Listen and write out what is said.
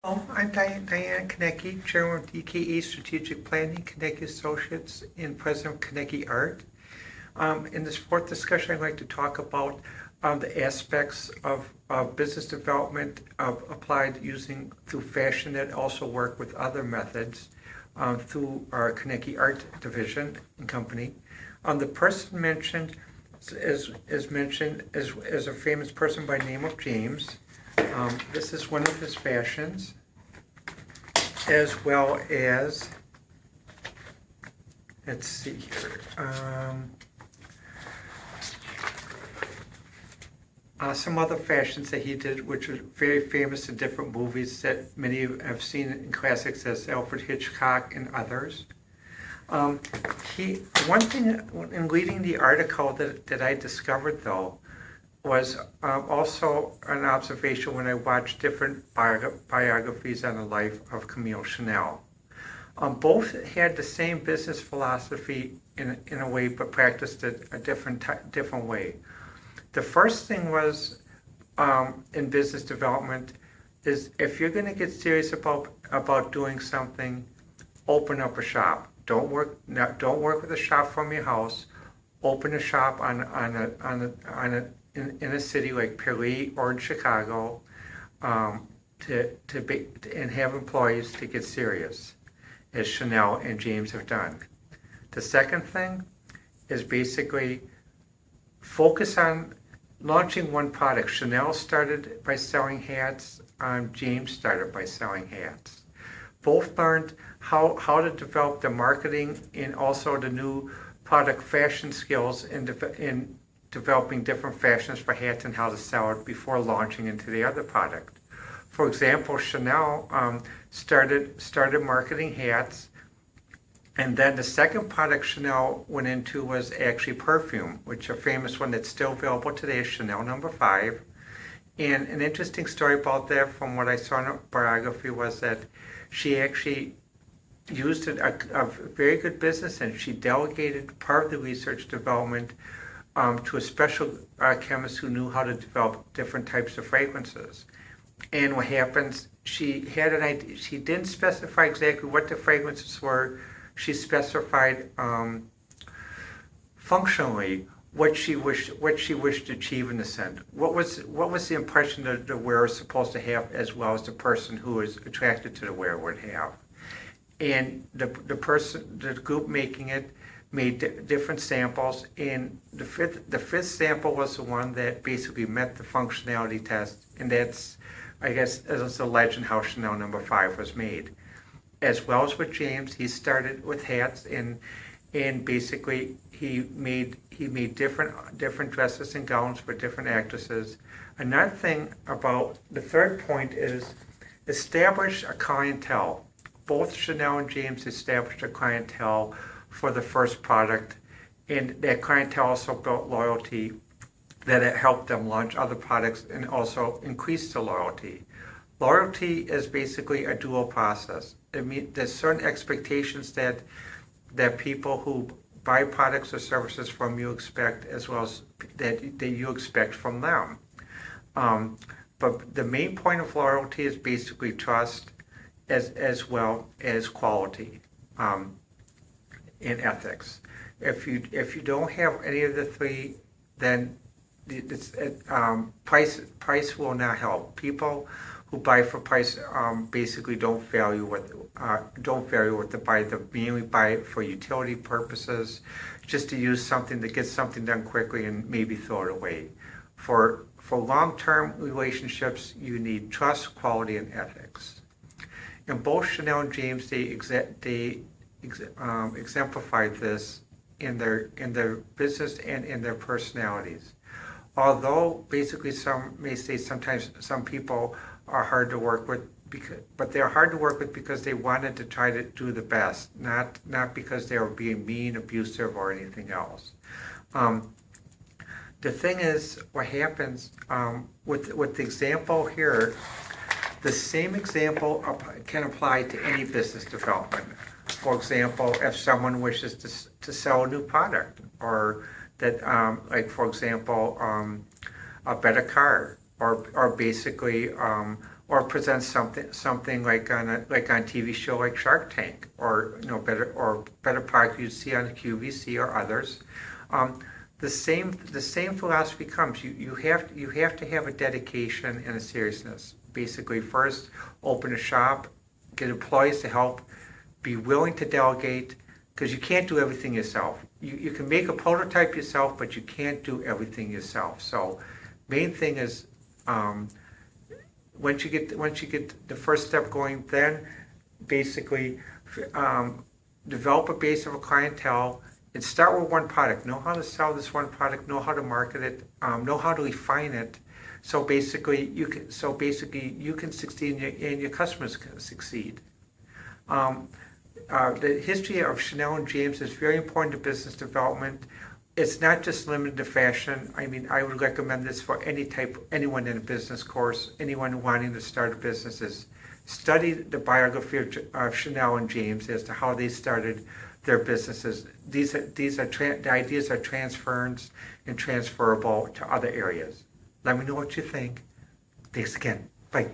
I'm Diane Konecki, Chairman of DKE Strategic Planning, Konecki Associates, and President of Konecki Art. In this fourth discussion, I'd like to talk about the aspects of business development applied through fashion that also work with other methods through our Konecki Art Division and Company. The person mentioned is a famous person by the name of James. This is one of his fashions, as well as, let's see here, some other fashions that he did, which are very famous in different movies that many have seen in classics as Alfred Hitchcock and others. One thing in reading the article that I discovered, though, was also an observation when I watched different biographies on the life of Camille Chanel. Both had the same business philosophy in a way, but practiced it a different way. The first thing was in business development is if you're going to get serious about doing something, open up a shop. Don't work with a shop from your house. Open a shop in a city like Paris or in Chicago, and have employees to get serious, as Chanel and James have done. The second thing is basically focus on launching one product. Chanel started by selling hats. James started by selling hats. Both learned how to develop the marketing and also the new product fashion skills in developing different fashions for hats and how to sell it before launching into the other product. For example, Chanel started marketing hats, and then the second product Chanel went into was actually perfume, which a famous one that's still available today is Chanel No. 5. And an interesting story about that from what I saw in her biography was that she actually used a very good business, and she delegated part of the research development to a special chemist who knew how to develop different types of fragrances. And what happens, she had an idea. She didn't specify exactly what the fragrances were. She specified functionally what she wished to achieve in the scent. What was the impression that the wearer is supposed to have, as well as the person who is attracted to the wearer would have. And the group making it made different samples, and the fifth sample was the one that basically met the functionality test, and that's, I guess, as a legend how Chanel No. 5 was made. As well as with James, he started with hats, and basically he made different dresses and gowns for different actresses. Another thing about the third point is establish a clientele. Both Chanel and James established a clientele for the first product, and that clientele also built loyalty that it helped them launch other products and also increase the loyalty. Loyalty is basically a dual process. There's certain expectations that people who buy products or services from you expect, as well as that you expect from them. But the main point of loyalty is basically trust, as well as quality. In ethics. If you don't have any of the three, then price will not help. People who buy for price basically don't value what they buy. They mainly buy it for utility purposes, just to use something to get something done quickly and maybe throw it away. For long-term relationships, you need trust, quality, and ethics. And both Chanel and James, they exemplified this in their business and in their personalities. Although basically some may say sometimes some people are hard to work with, but they're hard to work with because they wanted to try to do the best, not because they were being mean, abusive, or anything else. The thing is, what happens with the example here, the same example can apply to any business development. For example, if someone wishes to sell a new product, or that, like for example, a better car, or basically or present something like on TV show like Shark Tank, or better product you'd see on QVC or others. The same philosophy comes. You have to have a dedication and a seriousness. Basically, first open a shop, get employees to help, be willing to delegate, because you can't do everything yourself. You can make a prototype yourself, but you can't do everything yourself. So, main thing is once you get the first step going, then basically develop a base of a clientele and start with one product. Know how to sell this one product. Know how to market it. Know how to refine it. So basically, you can succeed and your customers can succeed. The history of Chanel and James is very important to business development. It's not just limited to fashion. I mean, I would recommend this for anyone in a business course, anyone wanting to start a business. Is study the biography of Chanel and James as to how they started their businesses. The ideas are transference and transferable to other areas. Let me know what you think. Thanks again. Bye.